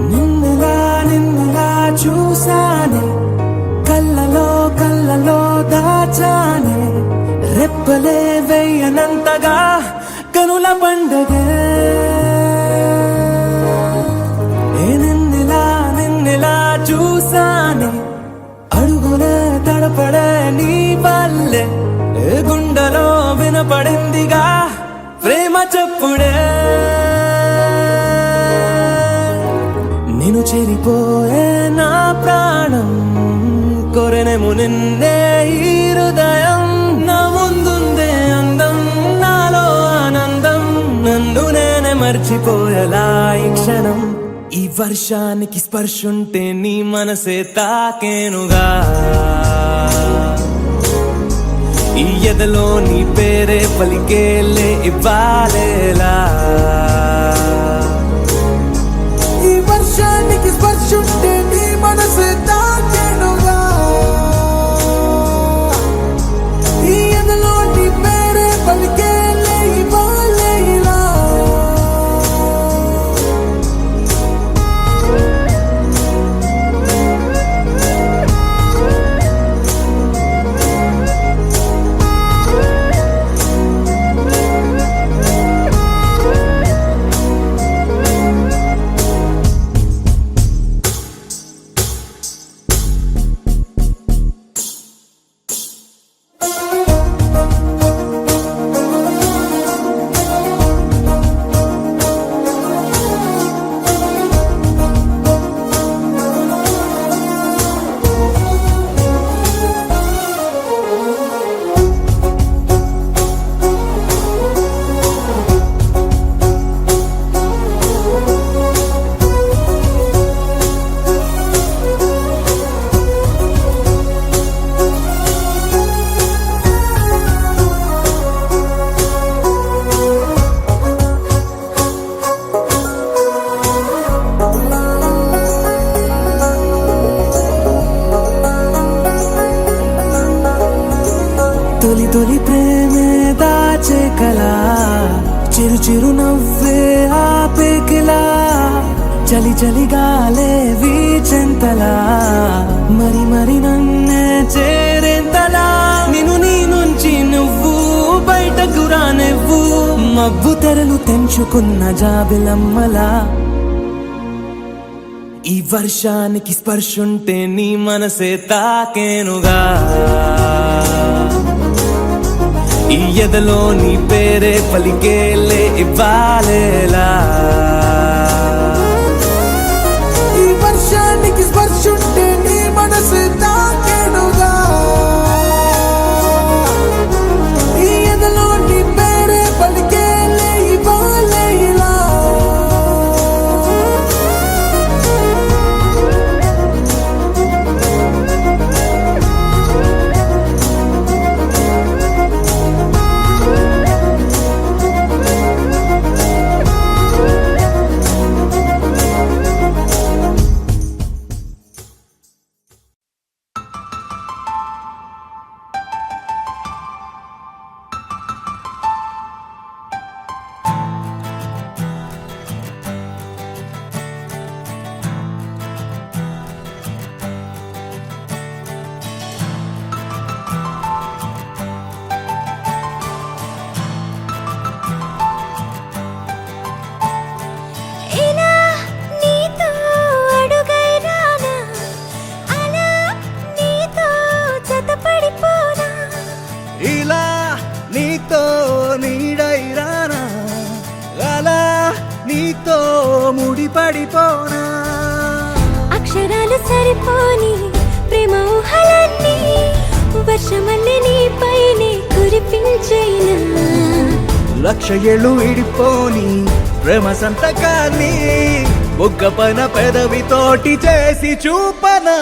నిన్నలా నిన్నలా చూసానే కళ్ళలో కళ్ళలో దాచానే రెప్పలే వెయ్యనంతగా కనుల పండగే నిన్నలా చూసానే అడుగులే తడపడే నీ వల్లే గుండెలో వినపడిందిగా ప్రేమ చెప్పుడే నేను చెరిపోయే నా ప్రాణం కొరెనేమో నిన్నే ఈ హృదయం నా ముందుందే అందం నాలో ఆనందం నన్ను నేనే మర్చిపోయేలా ఈ క్షణం ఈ వర్షానికి స్పర్శుంటే నీ మనసే తాకేనుగా ఈ ఎదలో నీ పేరే పలికేలే ఇవ్వాలేలా ఈ వర్షానికి స్పర్శుంటే నీ మనసే తాకేనుగా ఈ ఎదలో నీ పేరే పలికేలే ఇవ్వాలేలా తొలి తొలి ప్రేమే దాచే కలా చిరు చిరు నవ్వే ఆపే కిలా చలి చలి గాలే వీచెంతలా మరి మరి నన్నే చేరేంతలా నిన్ను నీ నుంచి నువ్వు బయటకు రానివ్వు మబ్బు తెరలు తెంచుకున్న జాబిలమ్మలా ఈ వర్షానికి స్పర్శుంటే నీ మనసే తాకేనుగా ఈ ఎదలో నీ పేరే పలికేలే ఇవ్వాలేలా ఈ వర్షానికి స్పర్శుంటే నీ మనసు తాకేనుగా ఈ ఎదలో నీ పేరే పలికేలే ఇవ్వాలేలా ముడిపడిపోనా అక్షరాలు సరిపోని ప్రేమ ఊహలన్నీ వర్షమల్లే నీపైనే కురిపించేనా లక్ష ఏళ్ళు ఇడిపోని ప్రేమ సంతకాన్ని బుగ్గపైన పెదవితోటి చేసి చూపనా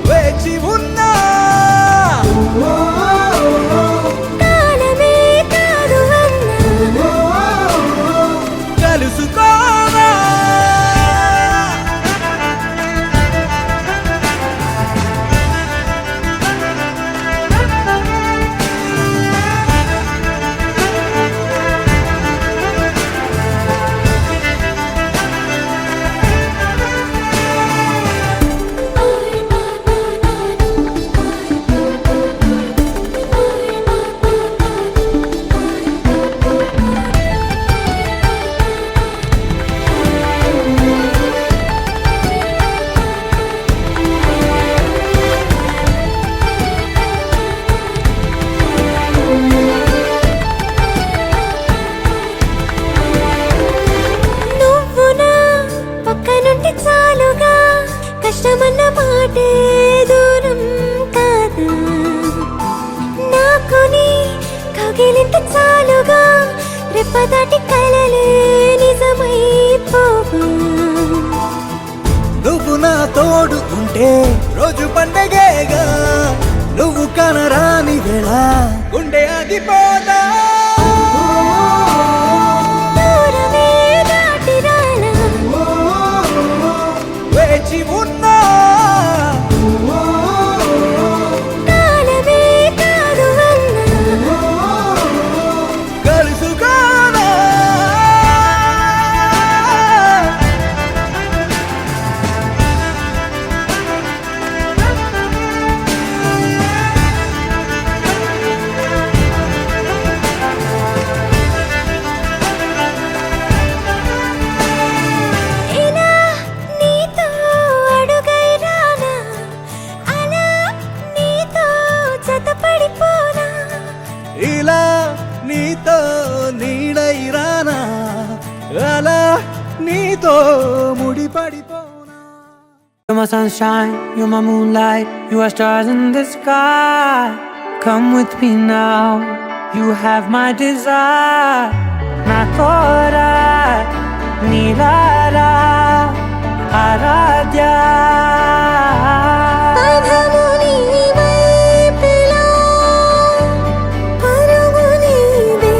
వేచి ఉన్నా కలుసుకోనా మాటే దూరం కాదా నాకు నీ కగిలింత చాలుగా రెప్పదాటి కలలే నిజమైపోవా నువ్వు నా తోడు ఉంటే రోజు పండగేగా నువ్వు కనరాని వేళ గుండె ఆగిపోదా దూరమే దాటి రానా వేచి ఉన్నా కాలమే కాదు అన్నా కలుసుకోనా ఇలా నీతో అడుగై రానా అలా నీతో జతపడిపోనా ఇలా నీతో నీడై రానా అలా నీతో ముడిపడిపోనా You're my sunshine, you're my moonlight, you are stars in the sky. Come with me now, you have my desire. Na kora, nilara, aradya. పదము నీ వైపులా పరుగు నీదే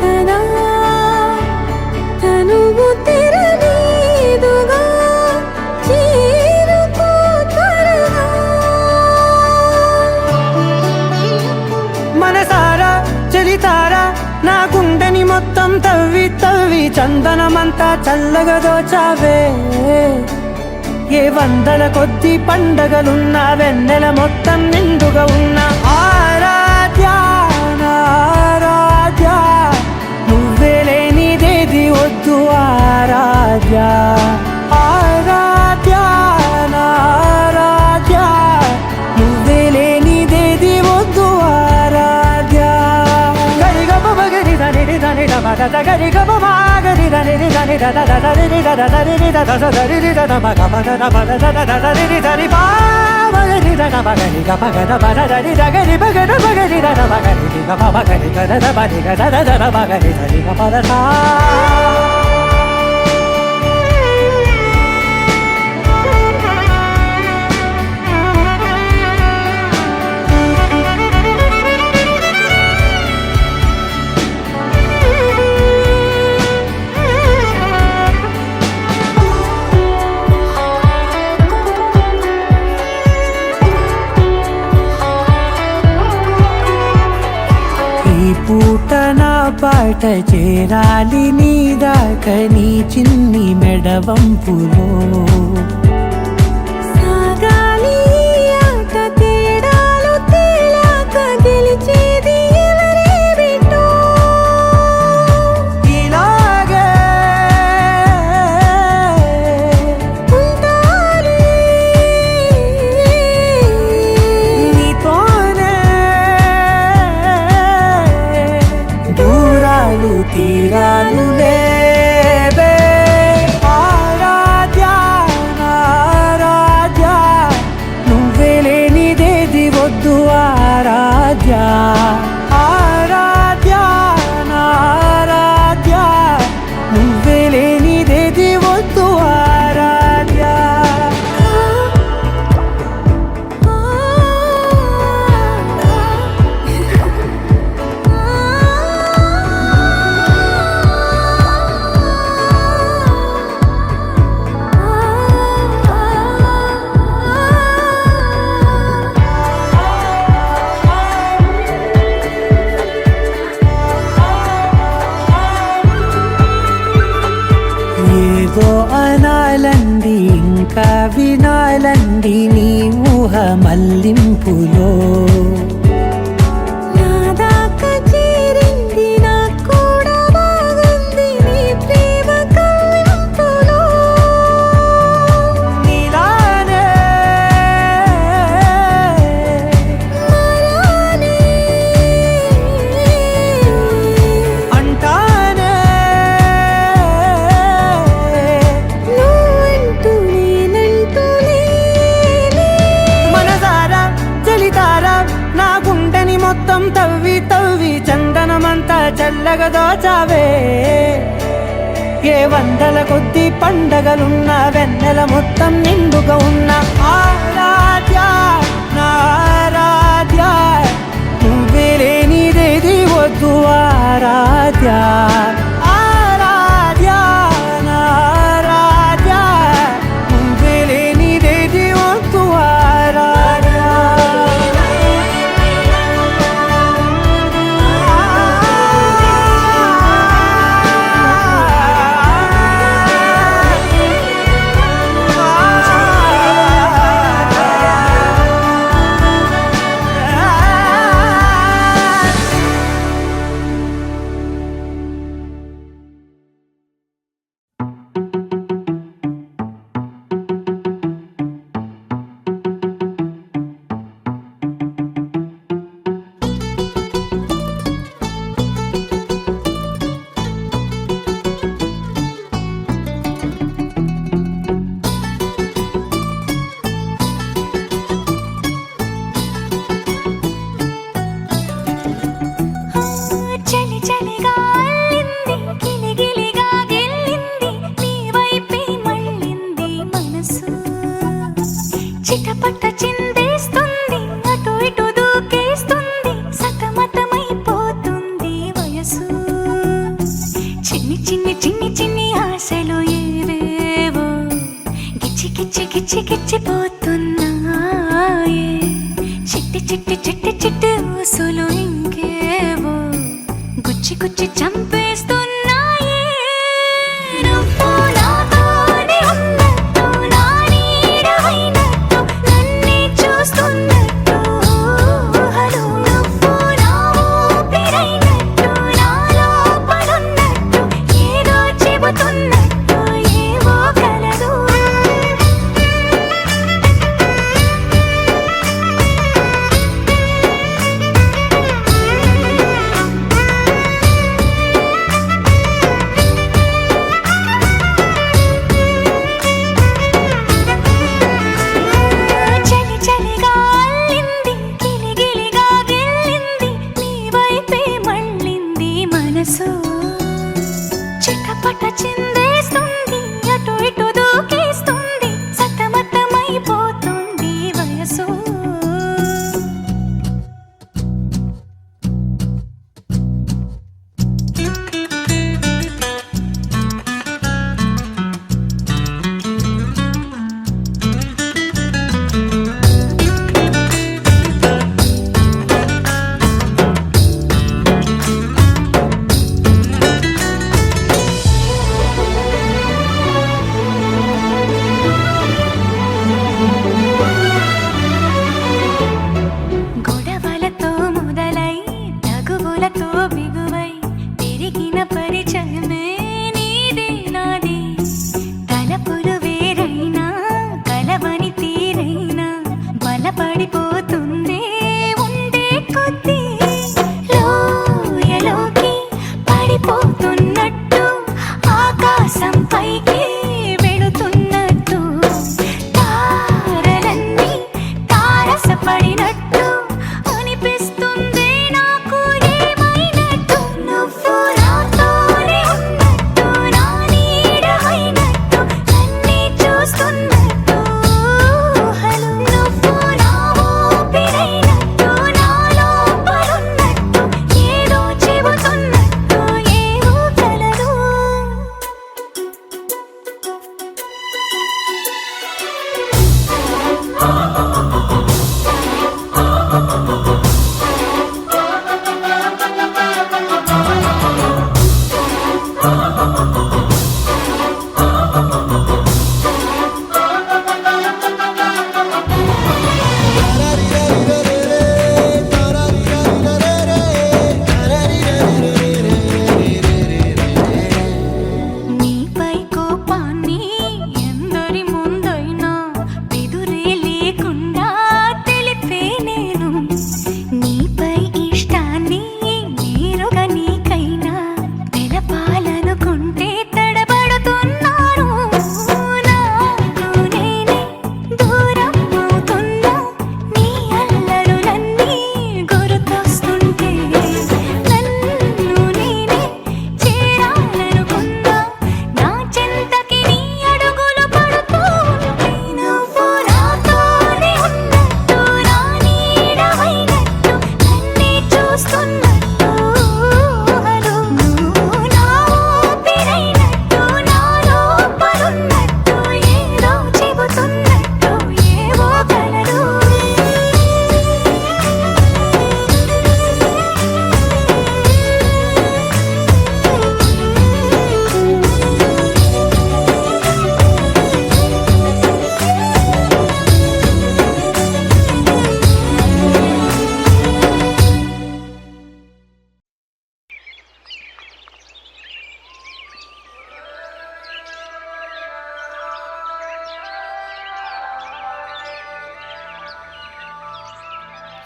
కదా తనువు తెర నీదుగా చేరుకో త్వరగా మనసారా చలితారా నా గుండెని మొత్తం తవ్వి తవ్వి చందనమంతా చల్లగా దోచావే ఏ వందల కొద్ది పండగలున్నా వెన్నెల మొత్తం నిండుగా ఉన్న ఆరాధ్య నా ఆరాధ్య నువ్వే లేనిదేది వద్దు ఆరాధ్య ఆరాధ్య నా ఆరాధ్య నువ్వే లేనిదేది వద్దు ఆరాధ్య గరిగ బగరి దని దని దమగ గరిగ బగరి దని దని దద దరి దద దరి దద దరి దద మగ మగ దద దద దరి దరి బా మగరి దద మగరి గ మగ దద దరి దగరి బగర బగరి దద మగరి గ మగరి గద దద బరి గద దద మగరి దరి గ పద సా ఈ పూట నా పాట చేరాలి నీ దాకా నీ చిన్ని మెడవంపులో సాగాలి ఆట తేడాలు తేలాక గెలిచేది ఎవరే బిడ్డో ఇలాగే ఉంటాలి నీతోనే దూరాలు తీరాలు లేవే ఆరాధ్య చల్లగా దోచావే ఏ వందల కొద్ది పండగలున్న వెన్నెల మొత్తం నిండుగా ఉన్న ఆరాధ్య నా ఆరాధ్య నువ్వే లేనిదేది వద్దు ఆరాధ్య ఆరాధ్య నా ఆరాధ్య నువ్వే లేనిదేది వద్దు ఆరాధ్య చలి చలిగా అల్లింది గిలిగిలిగా గెల్లింది నీ వైపే మళ్ళింది మనసు చిటపట చిందేస్తుంది అటు ఇటు దూకేస్తుంది సతమతమైపోతుంది వయసు చిన్ని చిన్ని చిన్ని చిన్ని ఆశలు ఏవేవో గిచ్చి గిచ్చి గిచ్చి గిచ్చిపోతున్నాయే చిట్టి చిట్టి చిట్టి చిట్టి ఊసులు ఇంకేవో గుచ్చి గుచ్చి చంపేస్తున్నాయే నువ్వు నాతోనే ఉన్నట్టు నా నీడవైనట్టు నన్నే చూస్తున్నట్టు ఊహలు నువ్వు నా ఊపిరైనట్టు నా లోపలున్నట్టు ఏదో చెబుతున్నట్టు ఏవో కలదు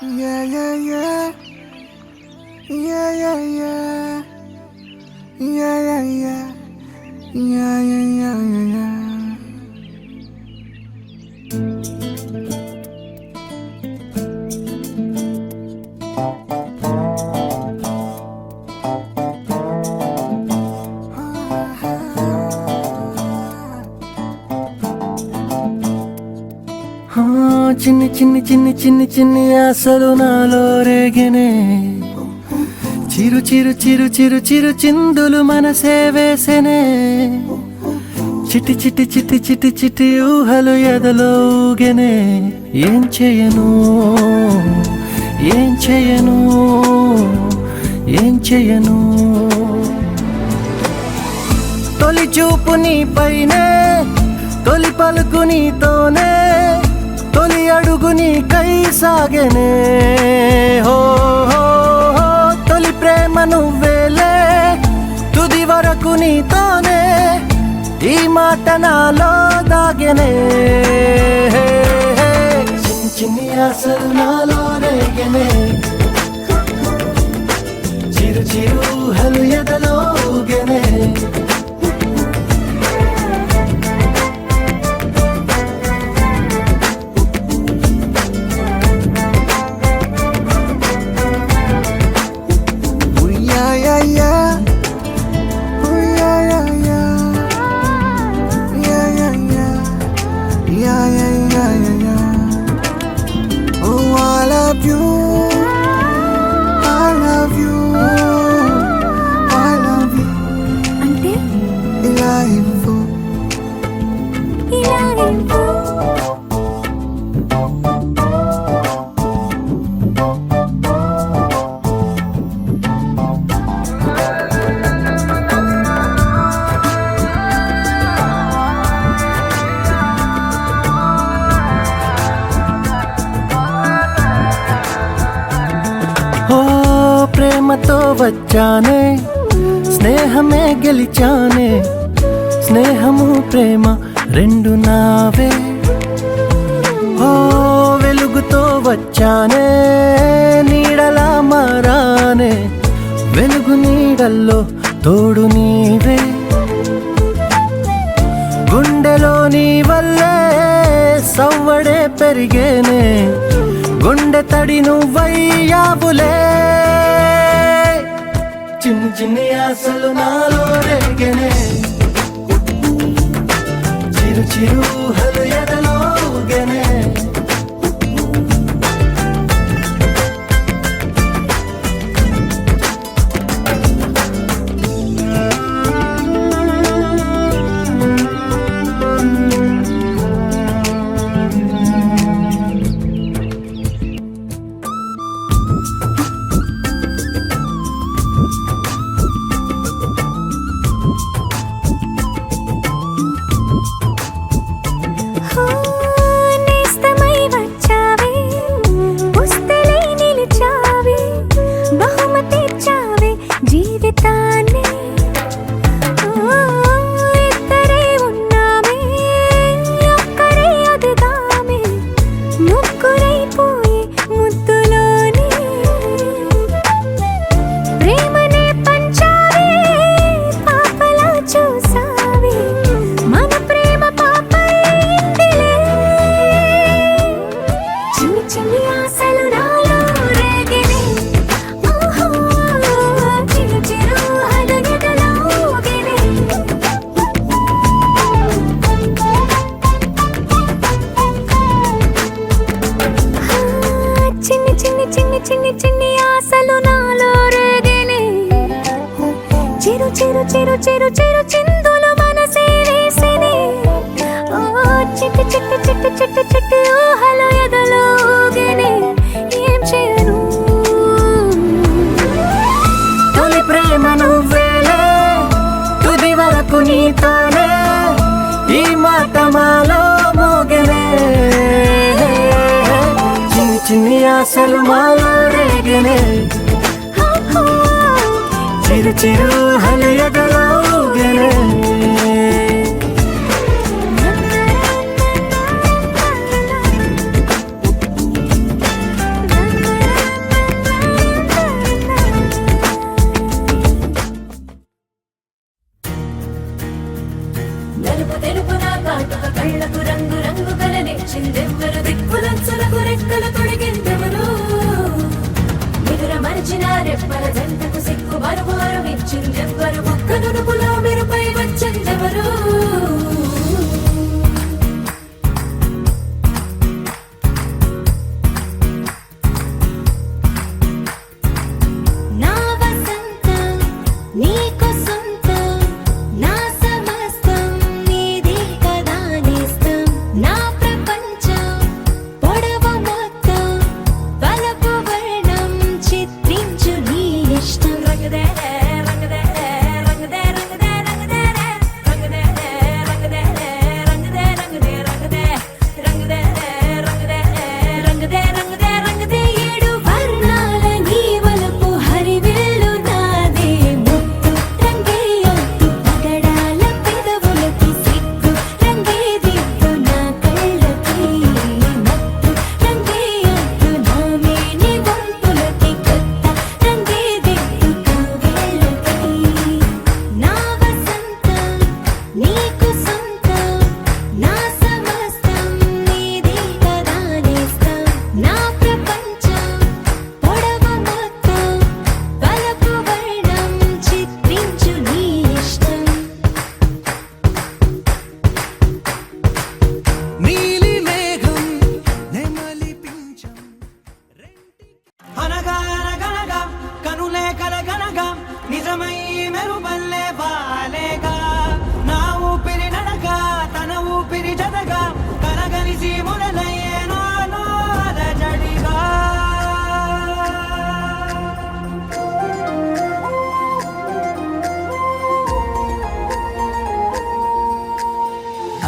Yeah, yeah, yeah. Yeah, yeah, yeah. Yeah, yeah, yeah. Yeah, yeah, yeah, yeah, yeah. చిన్ని చిన్ని చిన్ని చిన్ని చిన్ని ఆశలు నాలో రేగనే చిరు చిరు చిరు చిరు చిరు చిందులు మనసే వేసెనే చిట్టి చిట్టి చిట్టి చిట్టి చిట్టి ఊహలు ఎదలో ఊగెనే ఏం చేయను ఏం చేయను ఏం చేయను తొలి చూపు నీ పైనే తొలి పలుకు నీతోనే తొలి అడుగు నీకై సాగెనే హో హో హో తొలి ప్రేమ నువ్వేలే తుది వరకు నీతోనే ఈ మాట నాలో దాగెనే చిన్ని చిన్ని ఆశలు నాలో రేగెనే చిరు చిరు ఊహలు ఎదలో ఊగెనే అంటే ఇలా ఇవ్వు. ఓ ప్రేమతో వచ్చానే స్నేహమే గెలిచానే స్నేహము ప్రేమ రెండు నావే ఓ వెలుగుతో వచ్చానే నీడలా మారానే వెలుగు నీడల్లో తోడు నీవే గుండెలో నీ వల్లే సవ్వడే పెరిగేనే గుండె తడి నువ్వయ్యావులే చిన్ని చిన్ని ఆశలు నాలో రేగెనే చిరు చిరు ఊహలు ఎదలో ఊగెనే నేస్తమై వచ్చావే పుస్తలై నిలిచావే బహుమతి ఇచ్చావే జీవితాన్ని ఇద్దరే ఉన్నామే ఒక్కరే అదిగామే ముగ్గురైపోయి ముద్దులోని ప్రేమనే పంచావే పాపలా చూసావే మన ప్రేమ పాపైందిలే చిన్ని చిన్ని ఆశలు నాలో రేగినే ఓహో చిరు చిరు అడుగులలో ఊగినే చిన్ని చిన్ని చిన్ని చిన్ని చిన్ని ఆశలు నాలో రేగినే చిరు చిరు చిరు చిరు చిరు చిందులు మనసే వేసినే ఓ చిట్టి చిట్టి చిట్టి చిట్టి చిట్టి ఊహలు ఎదలో ఊగినే ఏం చేయను తొలి ప్రేమ నువ్వేలే తుది వరకు నీతోనే ఈ మాట మాలో మోగెనే చిన్ని చిన్ని ఆశలు మాలో రేగెనే చిరు చిరు ఊహలు ఎదలో ఊగెనే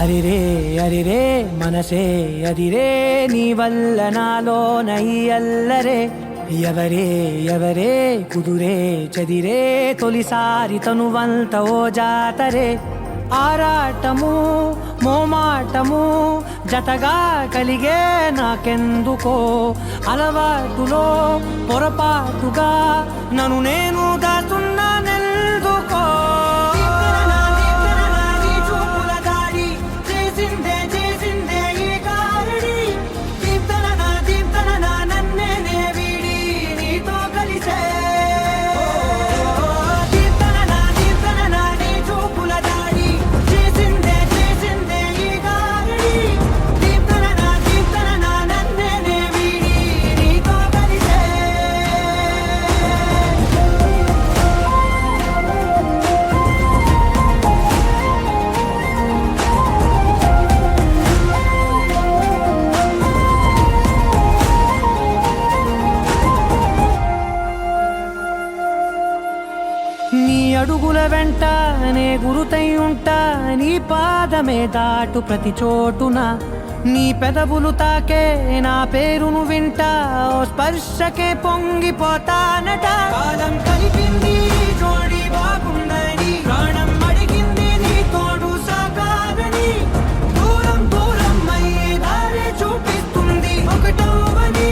అరిరే అరిరే మనసే అదిరే నీ వల్ల నాలో నై అల్లరే ఎవరే ఎవరే కుదురే చదిరే తొలిసారి తనువంత ఓ జాతరే ఆరాటము మోమాటము జతగా కలిగే నాకెందుకో అలవాటులో పొరపాటుగా నన్ను నేను దాచున్నానెందుకో నీ అడుగుల వెంట నే గురుతై ఉంటా నీ పాదమే దాటు ప్రతి చోటున నీ పెదవులు తాకే నా పేరును వింటా ఓ స్పర్శకే పొంగిపోతానట కాలం కలిపింది జోడి బాగుందని ప్రాణం అడిగింది నీ తోడు సాగాలని దూరం దూరం అయ్యే దారి చూపిస్తుంది ఒకటవని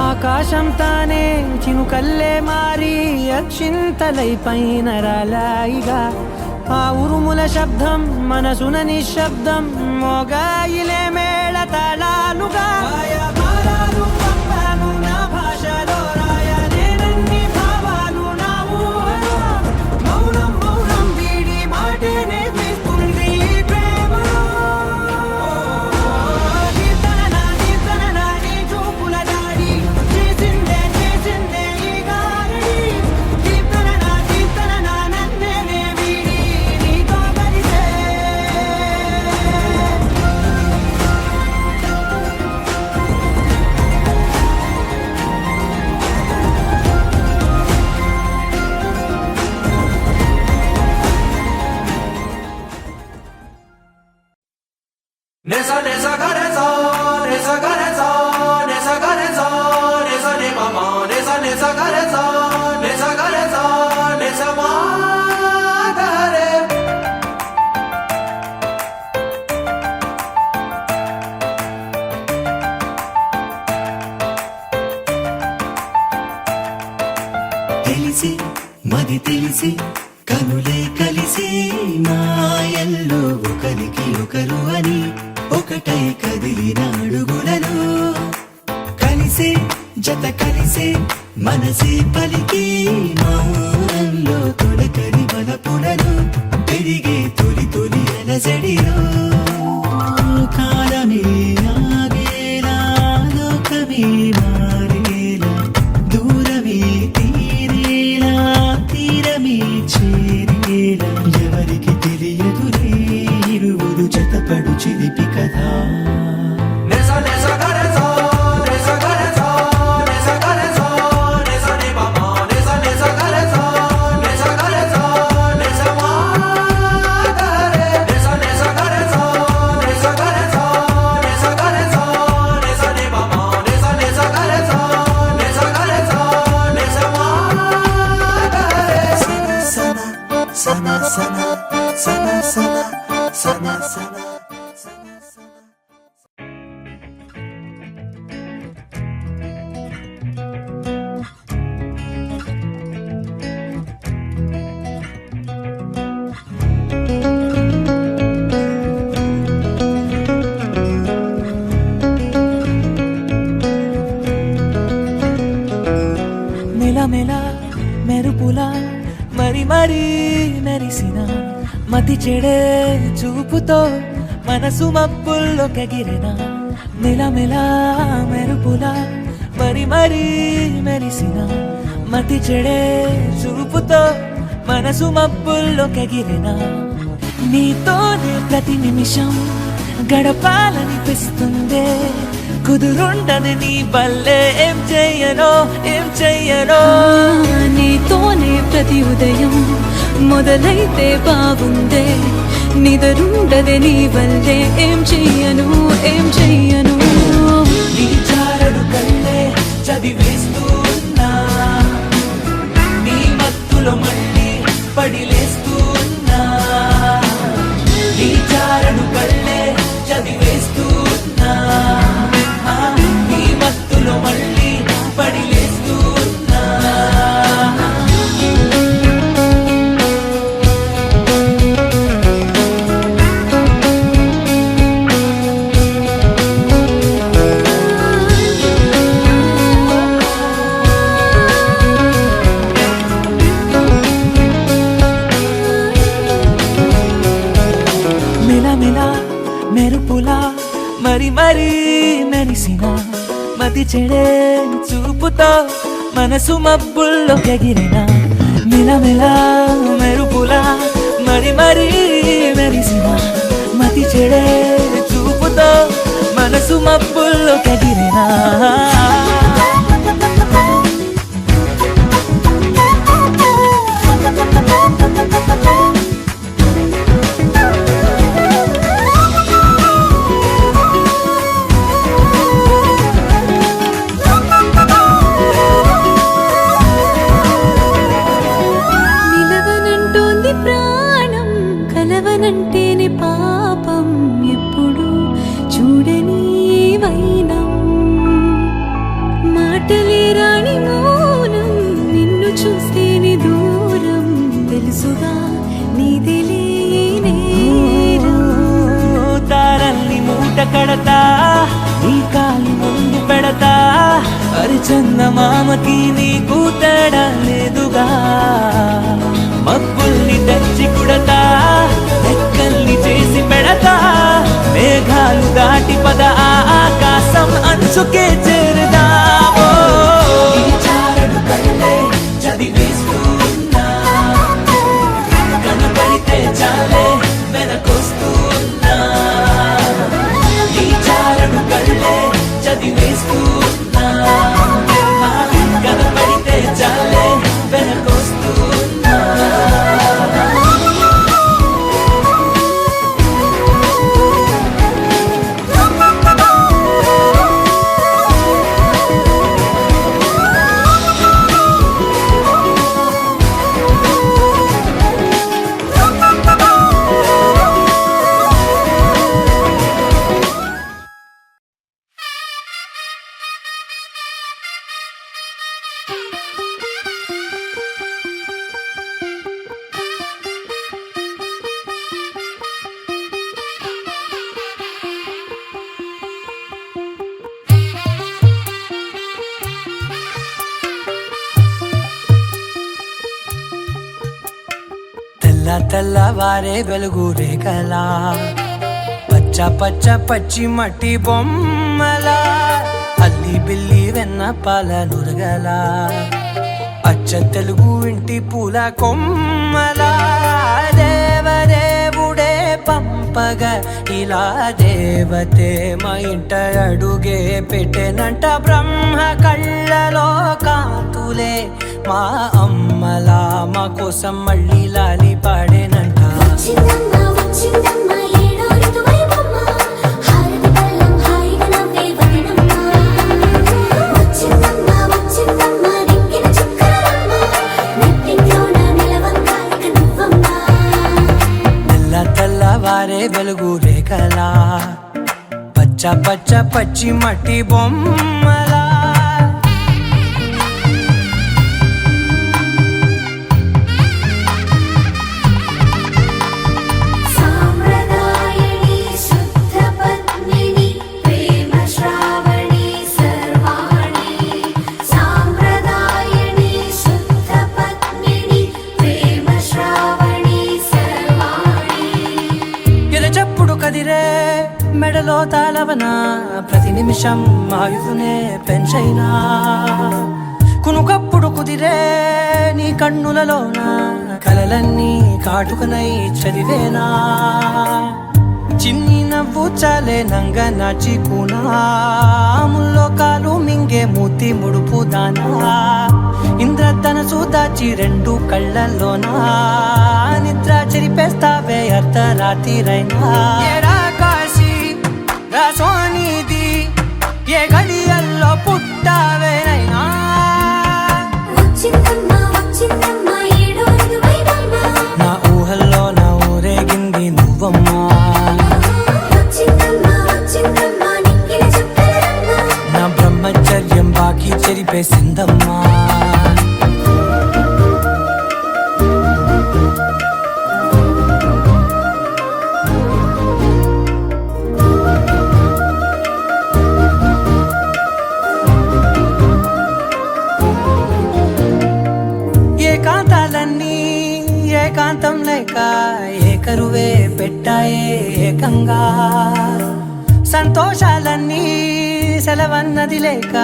ఆకాశం తానే చినుకల్లే మారి అక్షింతలై పైన రాలాయిగా ఆ ఉరుముల శబ్దం మనసున నిశ్శబ్దం మోగాయిలే మేళ తాళాలుగా నా భాషలో రాయలేనన్ని భావాలు నా ఊహలో మౌనం మౌనం వీడి మాటే నేర్పిస్తుంది ప్రేమలో Nesa nesa gareza, nesa gareza, nesa gareza, nesa ne mama, nesa nesa gareza, nesa gareza, nesa ma gare. తెలిసి మది తెలిసి కనులే కలిసి మాయల్లో ఒకరికి ఒకరు అని ఒకటై కదిలిన అడుగులను కలిసే జత కలిసే మనసే పలికి మౌనంలో తొలకరి బలపులను పెరిగే తొలి తొలి అలజడిలో కాలమే ఆగేలా లోకమే మారేలా దూరమే తీరేలా తీరమే చేరేలా ఎవరికి తెలియదులే ఇరువురు జతపడు చిలిపి కథ Nesa nesa gareza, nesa gareza, nesa gareza, nesa ne mama, nesa nesa gareza, nesa gareza, nesa ma gare. Nesa nesa gareza, nesa gareza, మరి మెరిసిన మతి చెడే చూపుతో మనసు మబ్బుల్లో కెగిరిన మిలమిల మెరుపులా మరి మెరిసిన మతి చెడే చూపుతో మనసు మబ్బుల్లో కెగిరిన నీతోనే ప్రతి నిమిషం గడపాలనిపిస్తుందే కుదురుండదు నీ బల్లే ఏం చెయ్యనో నీతోనే ప్రతి ఉదయం మొదలైతే బాగుందే నిదరుండదే నీ వల్లే ఏం చెయ్యను నీ చారడు కళ్ళే చదివేస్తూ ఉన్నా నీ మత్తులో మళ్ళీ పడిలేస్తూ ఉన్నా నీ చారడు కళ్ళే చదివేస్తూ ఉన్నా నీ మత్తులో మళ్ళీ పడిలేస్తూ ఉన్నా మిలమిల మెరుపులా మరి మెరిసిన మతి చెడే చూపుతో మనసు మబ్బుల్లో ఎగిరిన మిలమిల మెరుపులా మరి మెరిసిన మతి చెడే చూపుతో మనసు మబ్బుల్లో ఎగిరిన నిలవనంటోంది ప్రాణం కలవనంటేనే పాపం ఎప్పుడు చూడని వైనం మాటలే రాని మౌనం నిన్ను చూస్తేనే దూరం తెలుసుగా నీదిలే నేరం తారల్ని మూట కడతా నీ కాలి ముందు పెడతా అరిచందమామకి నీకు తేడా లేదుగా మబ్బుల్ని తెచ్చి కుడతా లెక్కల్ని చేసి పెడతా మేఘాలు దాటి పద ఆ ఆకాశం అంచుకే చేరుదామో ఈ చారడు కళ్ళే చదివేస్తూ ఉన్నా కనబడితే చాలే వెనకొస్తూ ఉన్నా ఈ చారడు కళ్ళే చదివేస్తూ ఉన్నా కనబడితే చాలే వెనకొస్తూ ఉన్నా తెల్లవారే వెలుగు రేఖలా పచ్చ పచ్చి మట్టి బొమ్మలా అల్లి బిల్లి వెన్న పాల నురగలా అచ్చ తెలుగు ఇంటి పూల కొమ్మలా దేవదేవుడే పంపగా ఇలా దేవతే మా ఇంట అడుగే పెట్టెనంట బ్రహ్మ కళ్ళలో కాంతులే మా అమ్మలా మా కోసం మళ్ళీ లాలి పాడేనంట తెల్లవారే వెలుగు రేఖలా పచ్చ పచ్చి మట్టి బొమ్మలా పిలవనా ప్రతి నిమిషం ఆయువునే పెంచైనా కునుకప్పుడు కుదిరే నీ కన్నులలోన కలలన్నీ కాటుకనై చదివేనా చిన్ని నవ్వు చాలే నంగ నాచి కూనాముల్లో కాలు మింగే మూతి ముడుపు దానా ఇంద్రధనసు దాచి రెండు కళ్ళల్లోనా నిద్ర చెరిపేస్తావే అర్ధరాత్రిరైనా ఏరా కాశీ రా సోనిది ఏ గడియల్లో పుట్టావేనైనా నా ఊహల్లో నా ఊరేగింది నువ్వమ్మా నా బ్రహ్మచర్యం బాకీ చెరిపేసిందమ్మా ఏకాంతాలన్నీ ఏకాంతం లేక ఏకరువే పెట్టాయే ఏకంగా సంతోషాలన్నీ సెలవన్నది లేక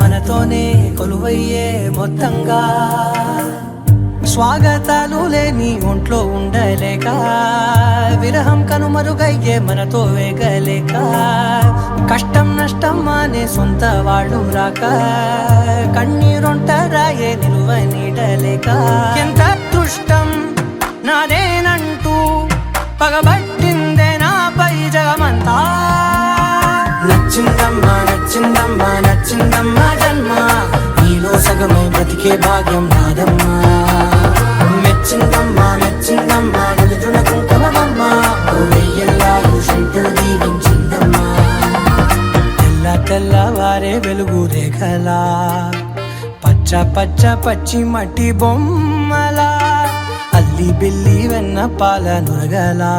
మనతోనే కొలువయ్యే మొత్తంగా స్వాగతాలు లేని ఒంట్లో ఉండలేక విరహం కనుమరుగయ్యే మనతో వేగలేక కష్టం నష్టం అనే సొంత వాళ్ళు రాక కన్నీరొంటరాయే నిలువ నీడలేక ఎంత అదృష్టం నాదేనంటూ పగబట్టిందే నాపై జగమంతా నచ్చిందమ్మా నచ్చిందమ్మా నచ్చిందమ్మా జన్మ నీలో సగమై బ్రతికే భాగ్యం నాదమ్మా మెచ్చిందమ్మా మెచ్చిందమ్మా నిలుచున కుంకుమమ్మా వెయ్యల్లాలు శంకరు దీవించిందమ్మా తెల్ల తెల్లవారే వెలుగు రేఖలా పచ్చ పచ్చ పచ్చి మట్టి బొమ్మలా అల్లి బిల్లి వెన్న పాల నురగలా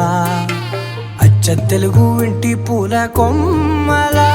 అచ్చ తెలుగు ఇంటి పూల కొమ్మలా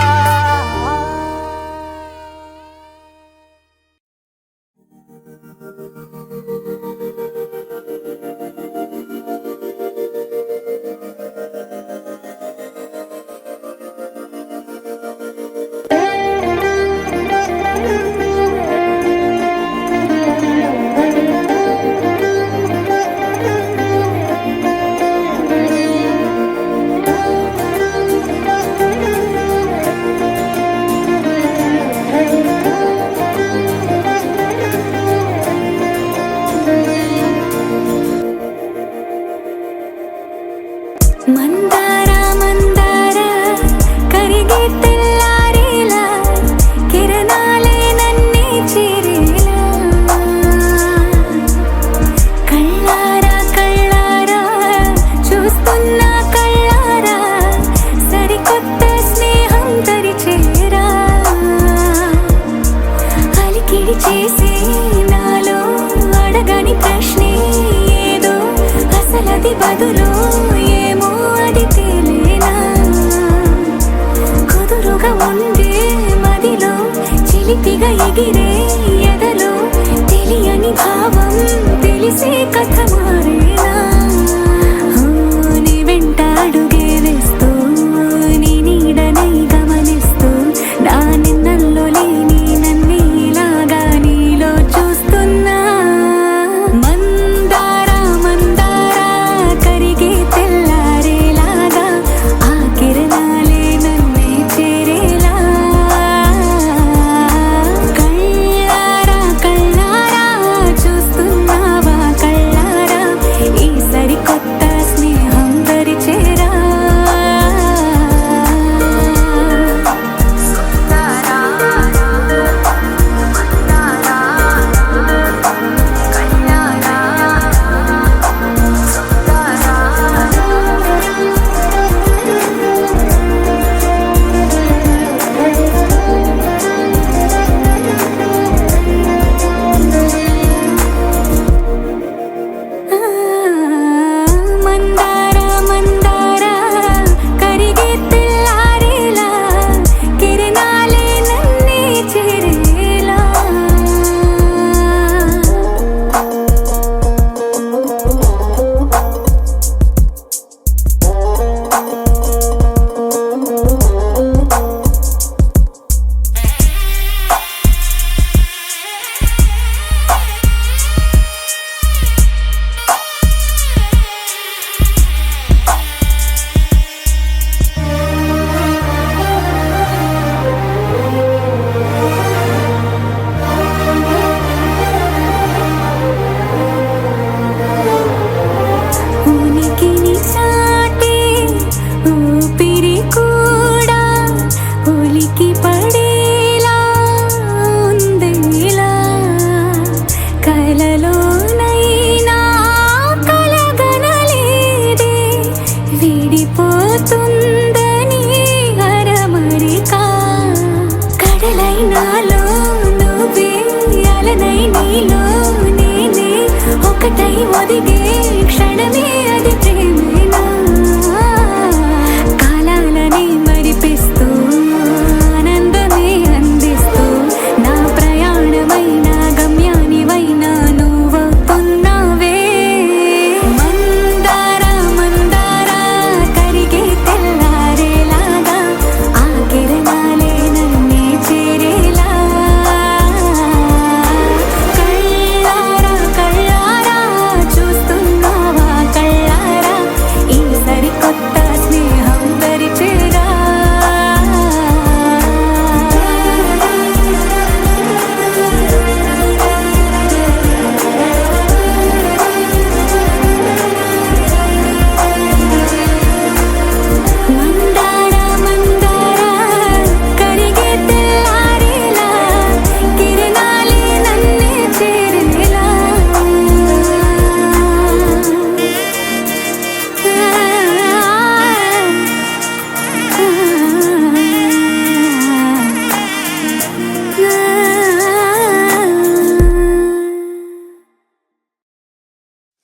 మందార మందార కరిగే తెల్లారేలా కిరణాలే నన్నే చేరేలా కళ్ళారా కళ్ళారా చూస్తున్నా కళ్ళారా సరికొత్త స్నేహం తరిచేరా అలికిడి చేసే నాలో అడగని ప్రశ్నే ఏదో అసలది బదులు ఏమో అది తేలేనా కుదురుగా ఉండే మదిలో చిలిపిగా ఎగిరే ఎదలో తెలియని భావం తెలిసే కథ మారేనా నీ వెంట అడుగే వేస్తూ నీ నీడనై గమనిస్తూ నా నిన్నల్లో లేని నన్నే ఇలాగా నీలో చూస్తున్నా మందార మందార కరిగే తెల్లారేలాగా ఆ కిరణాలే నన్నే చేరేలా కళ్ళారా కళ్ళారా చూస్తున్నావా కళ్ళారా ఒదిగే క్షణమే అది ప్రేమేనా కాలాలని మరిపిస్తూ ఆనందమే అందిస్తూ నా ప్రయాణమైన గమ్యానివైనా నువ్వవుతున్నావే మందార మందార కరిగే తెల్లారేలాగా ఆ కిరణాలే నన్నే చేరేలా కళ్ళారా కళ్ళారా చూస్తున్నావా కళ్ళారా ఈ సరికొత్త స్నేహం పరిచేరా మందార మందార కరిగే తెల్లారేలా కిరణాలే నన్నే చేరేలా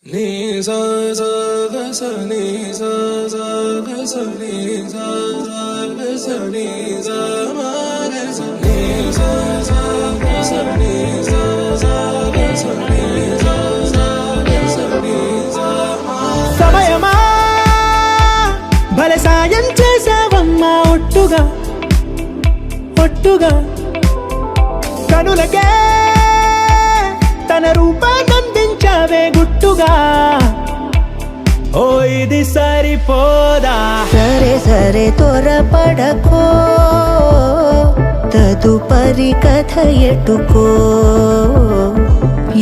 ni sa sa ga sa ni sa sa ga sa ni sa sa ga sa ni sa ma ga sa ni sa sa ga sa ni sa sa ga sa ni sa sa ga sa ni sa ma సమయమా భలే సాయం చేసావమ్మా ఒట్టుగా ఒట్టుగా కనులకే తన రూపాన్నందించావే గుట్టుగా ఓ ఇది సరిపోదా సరే సరే త్వరపడకో తదుపరి కథ ఎటుకో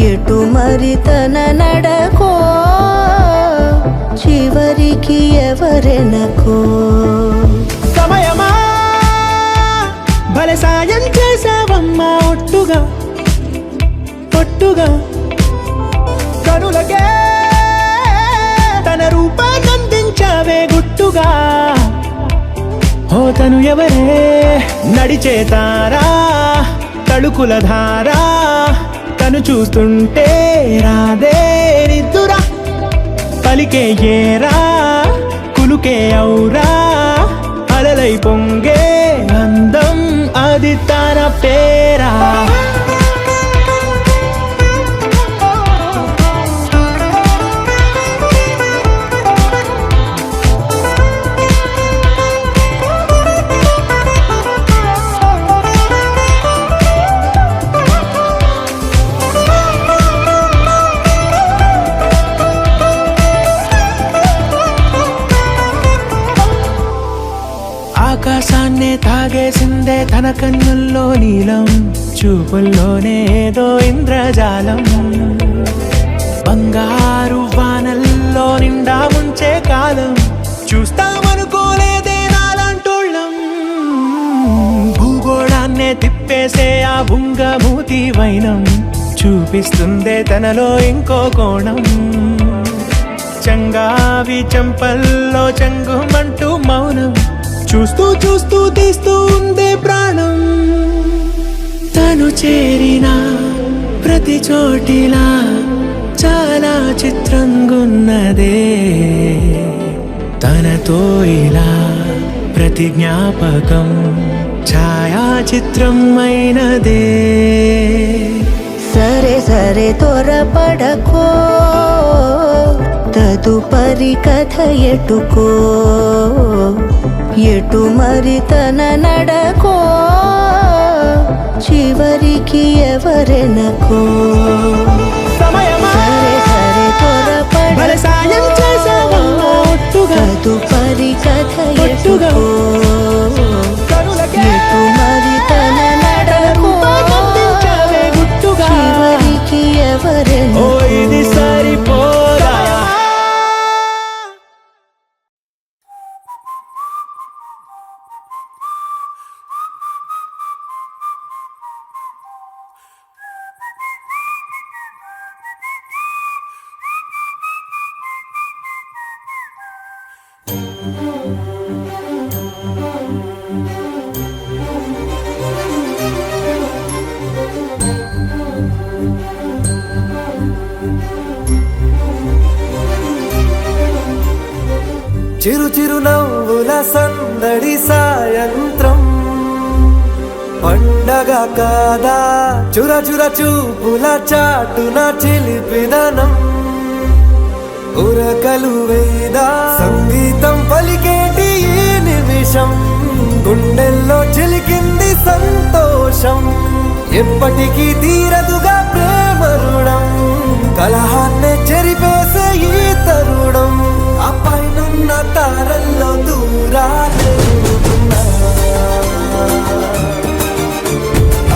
ఎటు మరి తన నడకో చివరికి ఎవరెనకో సమయమా భలే సాయం చేసావమ్మా ఒట్టుగా ఒట్టుగా కనులకే తన రూపాన్నందించావే గుట్టుగా ఓ తను ఎవరే నడిచే తారా తళుకుల ధారా తను చూస్తుంటే రాదే నిద్దురా పలికే ఏరా కులుకే ఔరా అలలై పొంగే అందం అది తన పేరా ఆకాశాన్నే తాగేసిందే తన కన్నుల్లో నీలం చూపుల్లోనే ఏదో ఇంద్రజాలం బంగారు వానల్లో నిండా ముంచే కాలం చూస్తామనుకోలేదే నాలాంటోళ్ళం భూగోళాన్నే తిప్పేసే ఆ బుంగమూతి వైనం చూపిస్తుందే తనలో ఇంకో కోణం చంగావి చంపల్లో చంగుమంటూ మౌనం చూస్తూ చూస్తూ తీస్తూ ఉందే ప్రాణం తను చేరిన ప్రతి చోటిలా చాలా చిత్రంగున్నదే తనతో ఇలా ప్రతి జ్ఞాపకం ఛాయాచిత్రం అయినదే సరే సరే త్వరపడకో తదుపరి కథ ఎటుకో ఎటు మరి తన నడకో చివరికి ఎవరెనకో సమయమా సరే సరే భలే సాయం చేసావమ్మా ఒట్టుగా తదుపరి కథ ఒట్టుగా ఎటుకో కనులకే ఎటు మరి తన నడకో రూపాన్నందించావే గుట్టుగా చివరికి ఓ ఎవరెనకో ఇది సరిపోదా చిరు చిరు నవ్వుల సందడి సాయంత్రం పండగ కాదా చుర చుర చూపుల చాటున చిలిపిదనం ఉరకలు వేదా సంగీతం పలికేటి ఈ నిమిషం గుండెల్లో చిలికింది సంతోషం ఎప్పటికీ తీరదుగా ప్రేమ రుణం కలహాన్నే చెరిపేసే ఈ తరుణం ఆ పైనున్న తారల్లో దూరాలే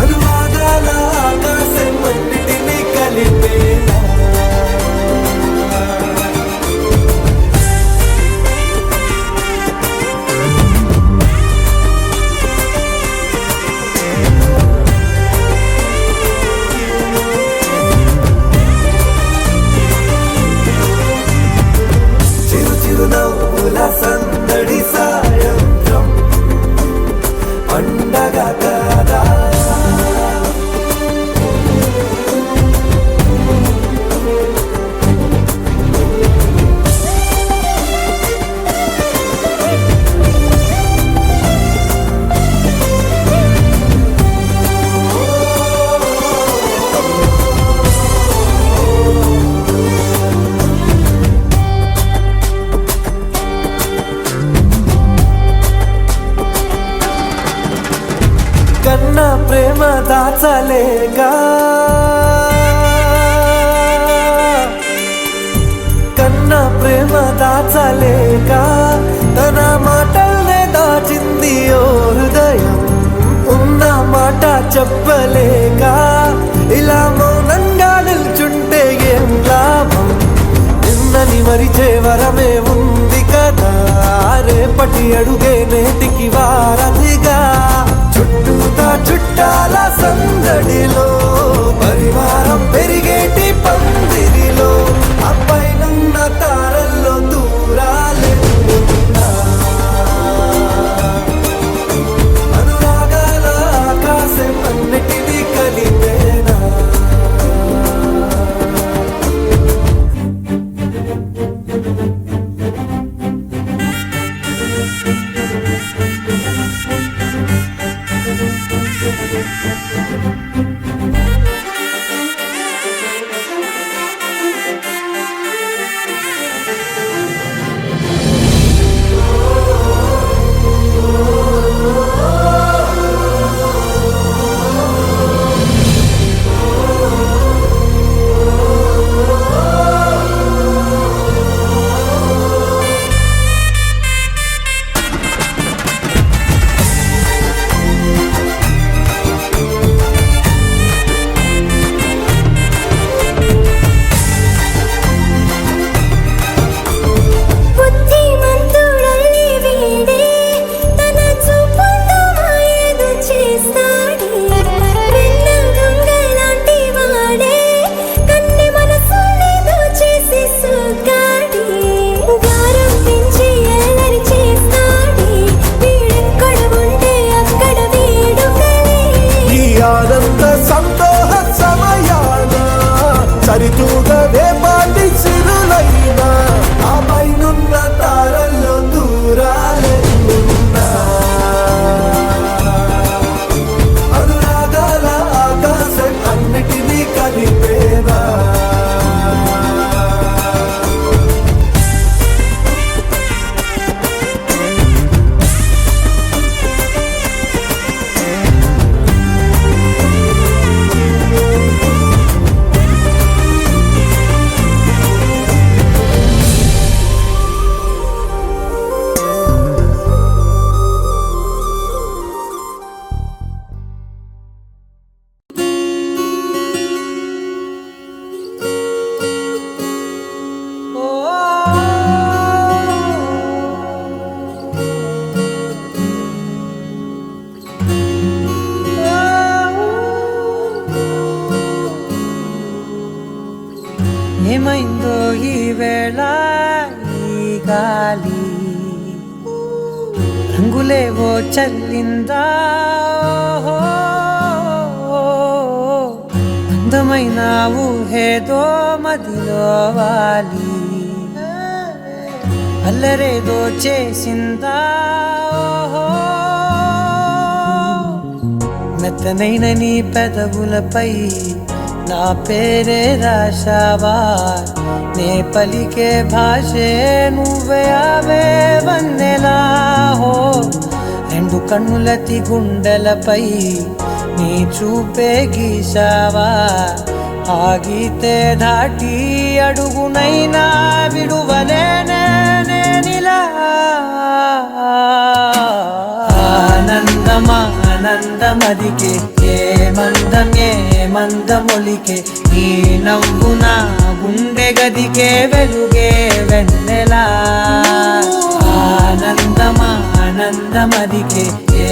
అనువాదాల ఆకాశం అన్నిటినీ కలిపేలా సందడి సాయంత్రం పండగ కాదా కన్నా ప్రేమ దాచలేక కన్నా ప్రేమ దాచలేక తన మాటల్నే దాచింది ఓ హృదయం ఉన్న మాట చెప్పలేక ఇలా మౌనంగా నిల్చుంటే ఏం లాభం నిన్నని మరిచే వరమే ఉంది కదా రేపటి అడుగే నేటికి వారధిగా చుట్టూతా చుట్టాల సందడిలో పరివారం పెరిగేటి పందిరిలో అప్పైనున్న తారల్లో దూరాలే అనురాగాల ఆకాశం అన్నిటినీ కలిపేనా సరితూగదే పాటి సిరులైనా ఆ పైనున్న తారల్లో దూరాలే అనురాగాల ఆకాశం అన్నిటినీ కలిపేనా ఏమైందో ఈ వేళ ఈ గాలి రంగులేవో చల్లిందా అందమైన ఊహేదో మదిలో వాలి అల్లరేదో చేసిందా ఓహో మెత్తనైన నీ పెదవులపై నా పేరే రాశావా నే పలికే భాషే నువ్వే అవే వన్నెలా హో రెండు కన్నులతి గుండెలపై నీ చూపే గీశావా ఆగితే దాటి అడుగునైనా విడువలేనే నేనిలా ఆనందమా ఆనందమదికే ఏ మందమొలికే ఈ నవ్వున గుండె గదికే వెలుగే వెన్నెలా ఆనందమా ఆనందమదికే ఏ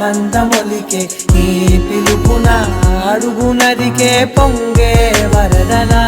మందమొలికే ఈ పిలుపున అడుగునదికే పొంగే వరదలా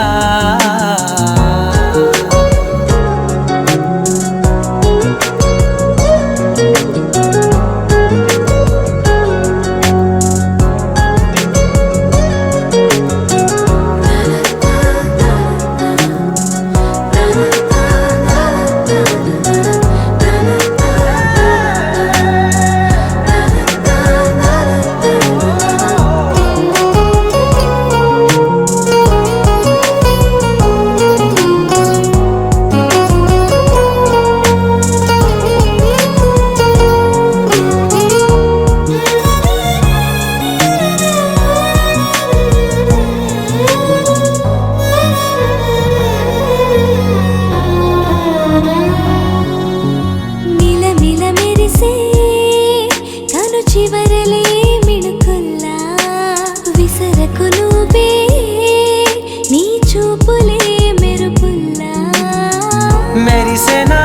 మెరిసెనా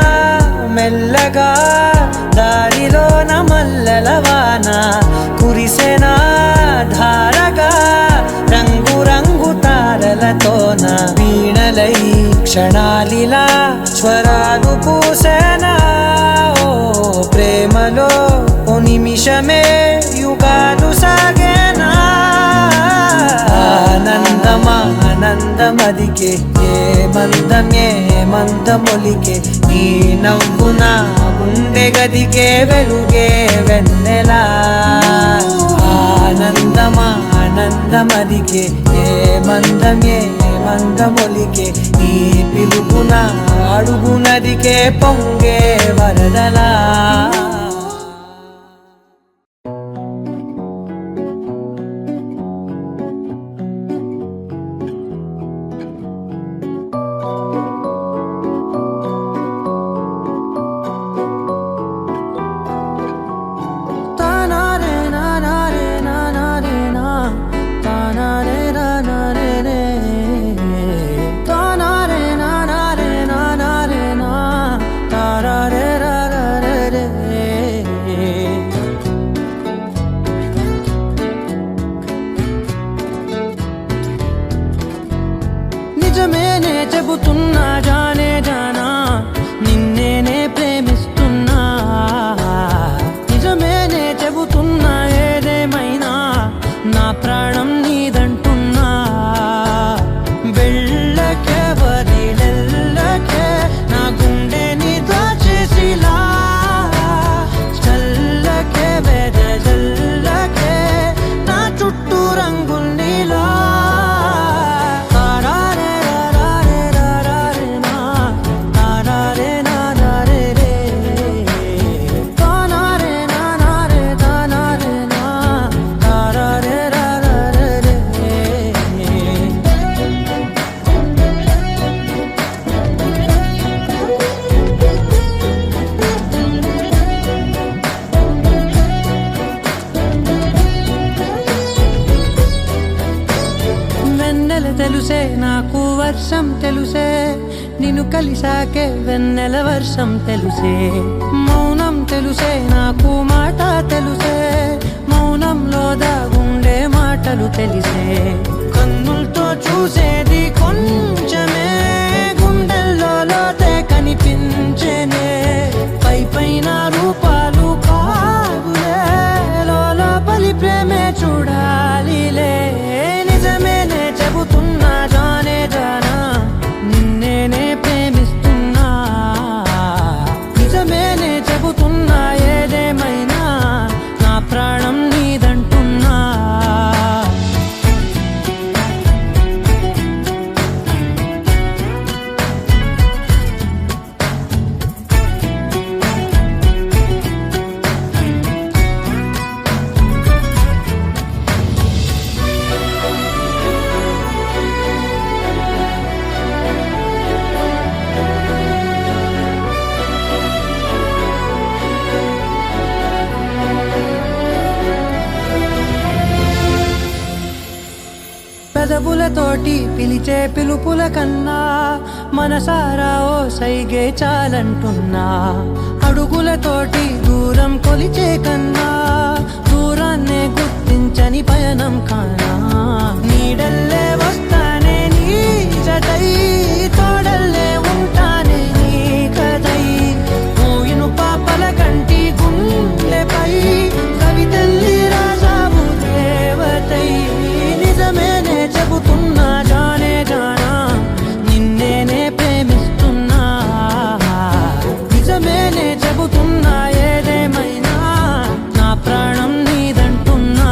మెల్లగా దారిలోన మల్లెలవాన కురిసెనా ధారగా రంగు రంగు తారలతోన వీణలై క్షణాలిలా స్వరాలు పూసెనా ఓ ప్రేమలో ఓ నిమిషమే యుగాలు సాగేనా ఆనందమా ఆనందమదికే ఏ మందమొలికే ఈ నవ్వున గుండె గదికే వెలుగే వెన్నెలా ఆనందమా ఆనందమదికే ఏ మందమొలికే ఈ పిలుపున అడుగునదికే పొంగే వరదలా నిజమేనే చెబుతున్నా జానే జానా నిన్నేనే ప్రేమిస్తున్నా నిజమేనే చెబుతున్నా ఏదేమైనా నా ప్రాణం నీదంటున్నా వెళ్ళకే వదిలెల్లకే నా గుండెని దాచేసిలా చల్లకే వెదజల్లకే నా చుట్టూ రంగుల్నిలా తెలుసే నాకు వర్షం తెలుసే నిన్ను కలిసాకే వెన్నెల వర్షం తెలుసే మౌనం తెలుసే నాకు మాట తెలుసే మౌనంలో దాగుండే మాటలు తెలిసే కన్నులతో చూసేది కొంచెమే గుండెల్లో లోతే కనిపించేనే పైన రూపాలు కాదులే లోపలి ప్రేమే చూడాలిలే నిజమేనే చెబుతున్నా జానే జానా నిన్నేనే ప్రేమిస్తున్నా పెదవులతోటి పిలిచే పిలుపుల కన్నా మనసారా ఓ సైగే చాలంటున్నా అడుగులతోటి దూరం కొలిచే కన్నా దూరాన్నే గుర్తించని పయనం కానా నీడల్లే వస్తానే నీ జతై తోడల్లే ఉంటానే నీ కదై మూయిను పాపల కంటి గుండెపై కవితల్లి రాజావు దేవతై నిజమేనే చెబుతున్నా జానే జానా నిన్నేనే ప్రేమిస్తున్నా నిజమేనే చెబుతున్నా ఏదేమైనా నా ప్రాణం నీదంటున్నా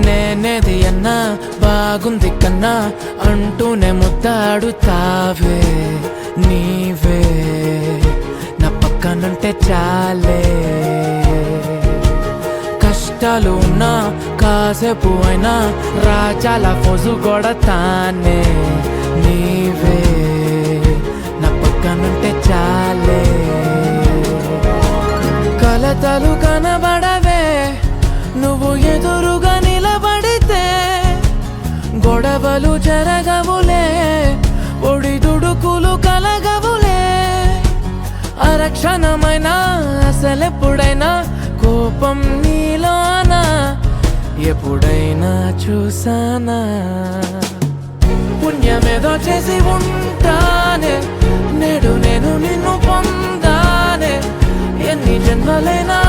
నేనేది అన్నా బాగుంది కన్నా అంటూనే ముద్దాడుతావే నీవే నా పక్కనుంటే చాలే కష్టాలు ఉన్నా కాసేపు అయినా రాజాల ఫోజు కొడతానే నీవే నా పక్కనుంటే చాలే కలతలు కనబడవే నువ్వు ఎదురుగా నిలబడితే గొడవలు జరగవులే ఒడి దుడుకులు కలగవులే అరక్షణమైనా అసలెప్పుడైనా కోపం నీలోనా ఎప్పుడైనా చూసానా పుణ్యమేదో చేసి ఉంటానే నేడు నేను నిన్ను పొందానే ఎన్ని జన్మలైనా